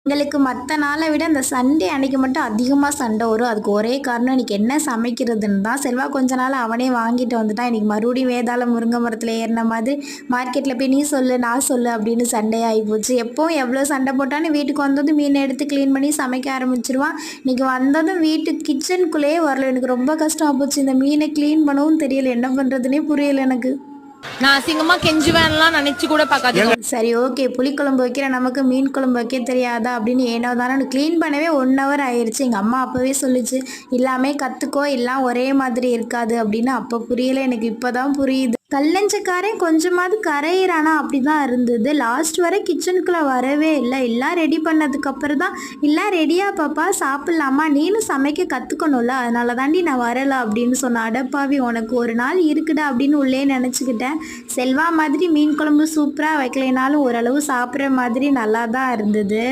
எங்களுக்கு மத்த நாள விட அந்த சண்டே அன்னைக்கு மட்டும் அதிகமா சண்டை வரும். அதுக்கு ஒரே காரணம் இன்னைக்கு என்ன சமைக்கிறதுன்னு தான். செல்வா கொஞ்ச நாள் அவனே வாங்கிட்டு வந்துட்டான். இன்னைக்கு மறுபடியும் வேதாள முருங்கை மரத்துல ஏறுன மாதிரி மார்க்கெட்ல போய் நீ சொல்லு, நான் சொல்லு அப்படின்னு சண்டையாகி போச்சு. எப்பவும் எவ்வளோ சண்டை போட்டாலும் வீட்டுக்கு வந்ததும் மீனை எடுத்து க்ளீன் பண்ணி சமைக்க ஆரம்பிச்சுருவான். இன்னைக்கு வந்ததும் வீட்டு கிச்சனுக்குள்ளேயே வரல. எனக்கு ரொம்ப கஷ்டமா போச்சு. இந்த மீனை க்ளீன் பண்ணவும் தெரியல. என்ன பண்றதுன்னே புரியல எனக்கு. நான் அசிங்கமா கெஞ்சுவேன்லாம் நினைச்சு கூட பார்க்காதீங்க. சரி ஓகே, புளிக்குழம்பு வைக்கிற நமக்கு மீன் குழம்பு வைக்க தெரியாதா அப்படின்னு ஏனோ தானே க்ளீன் பண்ணவே 1 ஹவர் ஆயிடுச்சு. எங்கள் அம்மா அப்போவே சொல்லிச்சு, எல்லாமே கற்றுக்கோ, எல்லாம் ஒரே மாதிரி இருக்காது அப்படின்னு. அப்போ புரியல, எனக்கு இப்போ தான் புரியுது. கல்லஞ்சக்காரன் கொஞ்சமாவது கரையிறானா அப்படி தான் இருந்தது. லாஸ்ட் வரை கிச்சனுக்குள்ளே வரவே இல்லை. எல்லாம் ரெடி பண்ணதுக்கப்புறம் தான், எல்லாம் ரெடியா பாப்பா சாப்பிட்லாமா, நீனும் சமைக்க கற்றுக்கணும்ல, அதனால தாண்டி நான் வரலை அப்படின்னு சொன்ன. அடப்பாவி, உனக்கு ஒரு நாள் இருக்குடா அப்படின்னு உள்ளே நினச்சிக்கிட்டேன். செல்வா மாதிரி மீன் குழம்பு சூப்பராக வைக்கலைனாலும் ஓரளவு சாப்பிட்ற மாதிரி நல்லா தான் இருந்தது.